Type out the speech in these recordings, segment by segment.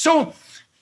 So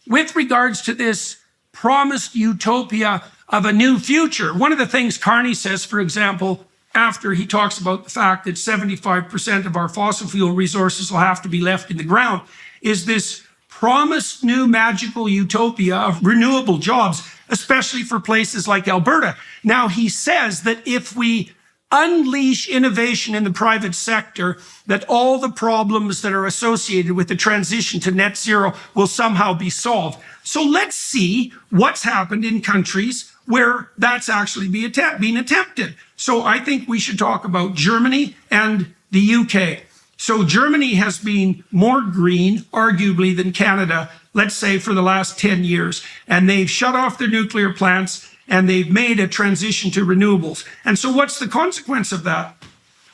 with regards to this promised utopia of a new future, one of the things Carney says, for example, after he talks about the fact that 75% of our fossil fuel resources will have to be left in the ground, is this promised new magical utopia of renewable jobs, especially for places like Alberta. Now, he says that if we unleash innovation in the private sector, that all the problems that are associated with the transition to net zero will somehow be solved. So let's see what's happened in countries where that's actually being attempted. So I think we should talk about Germany and the UK. So Germany has been more green, arguably, than Canada, let's say, for the last 10 years. And they've shut off their nuclear plants and they've made a transition to renewables. And so what's the consequence of that?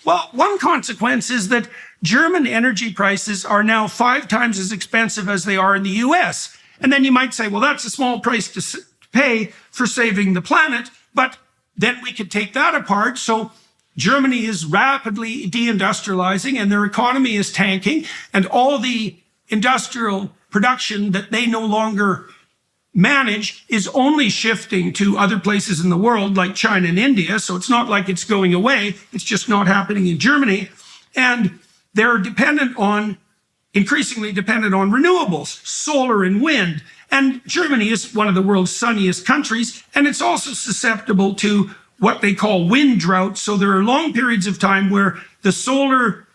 Well, one consequence is that German energy prices are now 5 times as expensive as they are in the US. And then you might say, well, that's a small price to pay for saving the planet. But then we could take that apart. So Germany is rapidly deindustrializing and their economy is tanking, and all the industrial production that they no longer manage is only shifting to other places in the world like China and India. So it's not like it's going away. It's just not happening in Germany. And they're increasingly dependent on renewables, solar and wind. And Germany is one of the world's sunniest countries, and it's also susceptible to what they call wind drought. So there are long periods of time where the solar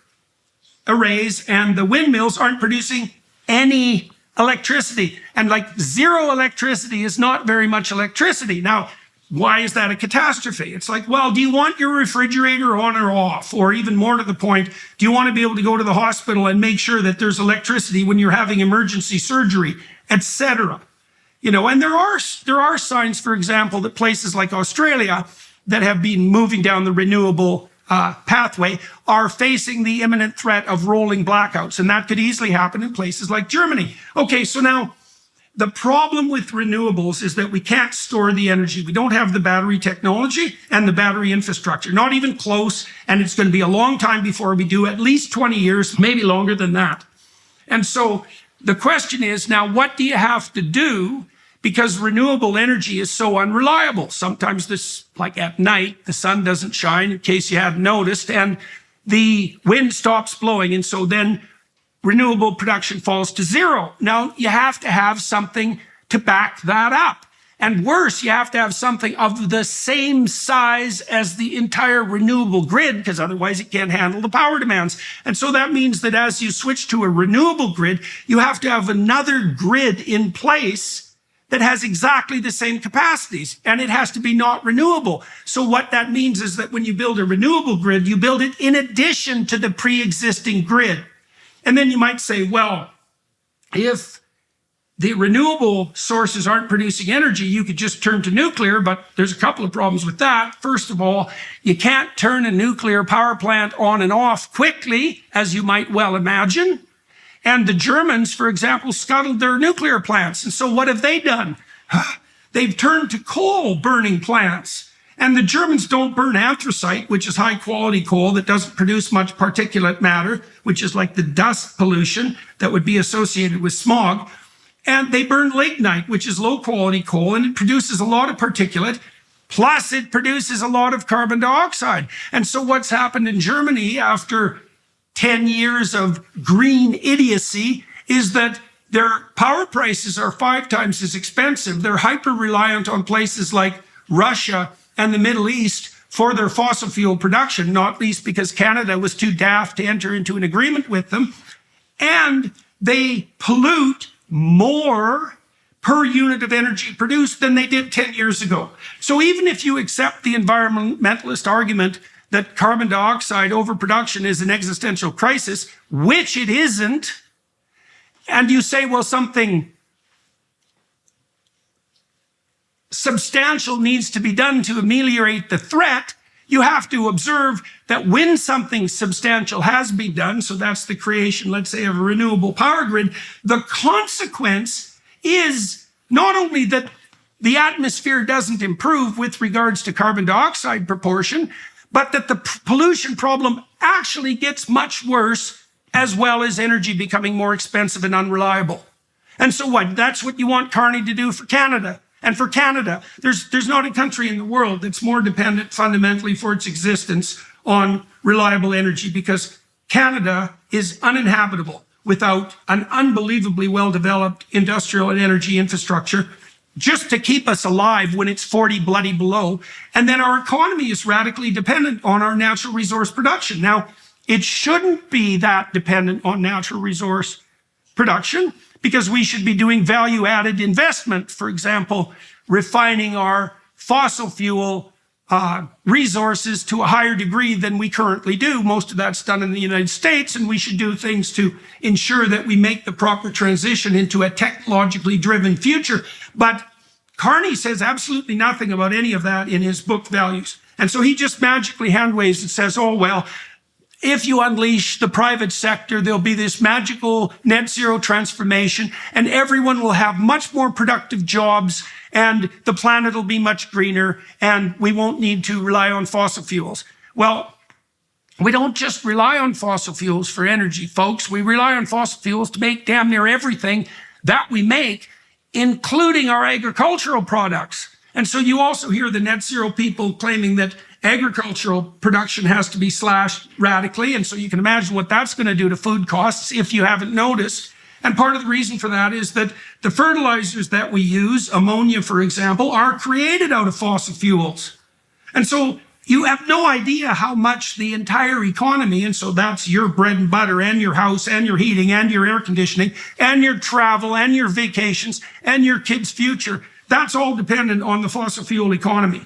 arrays and the windmills aren't producing any electricity. And like zero electricity is not very much electricity. Now, why is that a catastrophe? It's like, well, do you want your refrigerator on or off? Or even more to the point, do you want to be able to go to the hospital and make sure that there's electricity when you're having emergency surgery, etc.? You know, and there are signs, for example, that places like Australia that have been moving down the renewable pathway are facing the imminent threat of rolling blackouts. And that could easily happen in places like Germany. Okay, so now the problem with renewables is that we can't store the energy. We don't have the battery technology and the battery infrastructure, not even close. And it's going to be a long time before we do, at least 20 years, maybe longer than that. And so the question is now, what do you have to do? Because renewable energy is so unreliable. Sometimes this, like at night, the sun doesn't shine, in case you hadn't noticed, and the wind stops blowing. And so then renewable production falls to zero. Now, you have to have something to back that up. And worse, you have to have something of the same size as the entire renewable grid, because otherwise it can't handle the power demands. And so that means that as you switch to a renewable grid, you have to have another grid in place that has exactly the same capacities, and it has to be not renewable. So what that means is that when you build a renewable grid, you build it in addition to the pre-existing grid. And then you might say, well, if the renewable sources aren't producing energy, you could just turn to nuclear, but there's a couple of problems with that. First of all, you can't turn a nuclear power plant on and off quickly, as you might well imagine. And the Germans, for example, scuttled their nuclear plants. And so what have they done? They've turned to coal burning plants. And the Germans don't burn anthracite, which is high quality coal that doesn't produce much particulate matter, which is like the dust pollution that would be associated with smog. And they burn lignite, which is low quality coal, and it produces a lot of particulate. Plus it produces a lot of carbon dioxide. And so what's happened in Germany after 10 years of green idiocy is that their power prices are 5 times as expensive. They're hyper-reliant on places like Russia and the Middle East for their fossil fuel production, not least because Canada was too daft to enter into an agreement with them. And they pollute more per unit of energy produced than they did 10 years ago. So even if you accept the environmentalist argument that carbon dioxide overproduction is an existential crisis, which it isn't, and you say, well, something substantial needs to be done to ameliorate the threat, you have to observe that when something substantial has been done, so that's the creation, let's say, of a renewable power grid, the consequence is not only that the atmosphere doesn't improve with regards to carbon dioxide proportion, but that the pollution problem actually gets much worse, as well as energy becoming more expensive and unreliable. And so what? That's what you want Carney to do for Canada. And for Canada, there's not a country in the world that's more dependent fundamentally for its existence on reliable energy, because Canada is uninhabitable without an unbelievably well-developed industrial and energy infrastructure just to keep us alive when it's 40 bloody below. And then our economy is radically dependent on our natural resource production. Now, it shouldn't be that dependent on natural resource production, because we should be doing value-added investment, for example, refining our fossil fuel resources to a higher degree than we currently do. Most of that's done in the United States, and we should do things to ensure that we make the proper transition into a technologically driven future. But Carney says absolutely nothing about any of that in his book Values. And so he just magically hand waves and says, oh, well, if you unleash the private sector, there'll be this magical net zero transformation, and everyone will have much more productive jobs, and the planet will be much greener, and we won't need to rely on fossil fuels. Well, we don't just rely on fossil fuels for energy, folks. We rely on fossil fuels to make damn near everything that we make, including our agricultural products. And so you also hear the net zero people claiming that agricultural production has to be slashed radically. And so you can imagine what that's going to do to food costs if you haven't noticed. And part of the reason for that is that the fertilizers that we use, ammonia, for example, are created out of fossil fuels. And so you have no idea how much the entire economy, and so that's your bread and butter and your house and your heating and your air conditioning and your travel and your vacations and your kids' future, that's all dependent on the fossil fuel economy.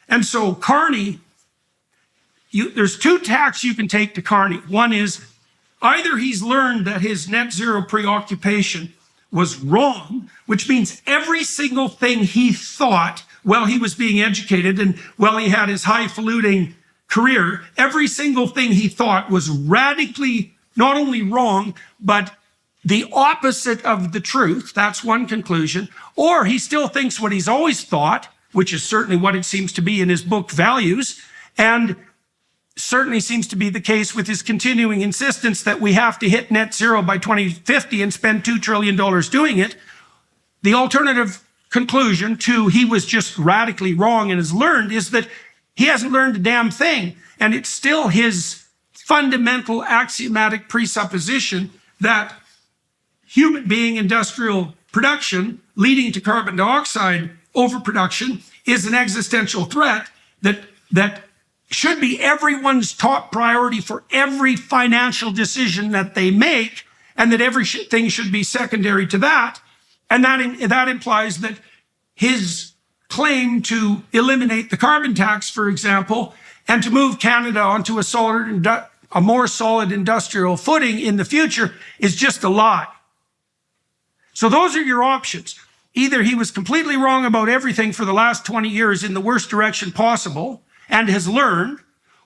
And so Carney, there's two tacks you can take to Carney. One is either he's learned that his net zero preoccupation was wrong, which means every single thing he thought while he was being educated and while he had his highfalutin career, every single thing he thought was radically not only wrong, but the opposite of the truth. That's one conclusion. Or he still thinks what he's always thought, which is certainly what it seems to be in his book Values, and certainly seems to be the case with his continuing insistence that we have to hit net zero by 2050 and spend $2 trillion doing it. The alternative conclusion to he was just radically wrong and has learned is that he hasn't learned a damn thing. And it's still his fundamental axiomatic presupposition that human being industrial production leading to carbon dioxide overproduction is an existential threat that should be everyone's top priority for every financial decision that they make, and that everything should be secondary to that. And that implies that his claim to eliminate the carbon tax, for example, and to move Canada onto a more solid industrial footing in the future is just a lie. So those are your options. Either he was completely wrong about everything for the last 20 years in the worst direction possible and has learned,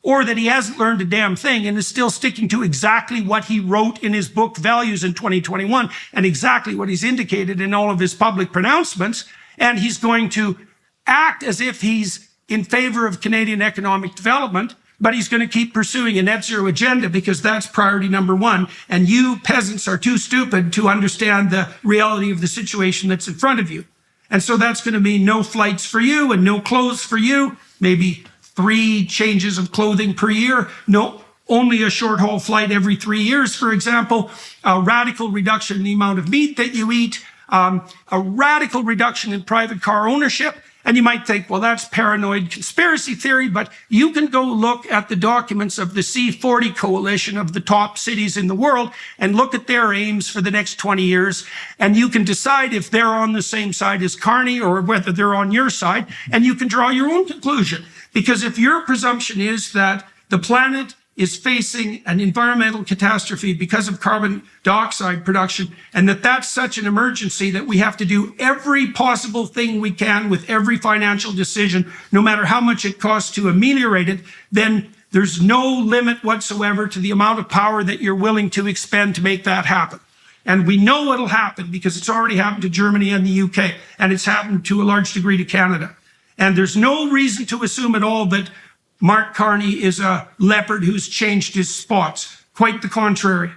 or that he hasn't learned a damn thing and is still sticking to exactly what he wrote in his book Values in 2021 and exactly what he's indicated in all of his public pronouncements. And he's going to act as if he's in favor of Canadian economic development, but he's going to keep pursuing a net zero agenda because that's priority number one. And you peasants are too stupid to understand the reality of the situation that's in front of you. And so that's going to mean no flights for you and no clothes for you, maybe 3 changes of clothing per year, only a short haul flight every 3 years, for example, a radical reduction in the amount of meat that you eat, a radical reduction in private car ownership. And you might think, well, that's paranoid conspiracy theory, but you can go look at the documents of the C40 coalition of the top cities in the world and look at their aims for the next 20 years. And you can decide if they're on the same side as Carney or whether they're on your side. And you can draw your own conclusion. Because if your presumption is that the planet is facing an environmental catastrophe because of carbon dioxide production, and that that's such an emergency that we have to do every possible thing we can with every financial decision, no matter how much it costs to ameliorate it, then there's no limit whatsoever to the amount of power that you're willing to expend to make that happen. And we know it'll happen because it's already happened to Germany and the UK, and it's happened to a large degree to Canada. And there's no reason to assume at all that Mark Carney is a leopard who's changed his spots. Quite the contrary.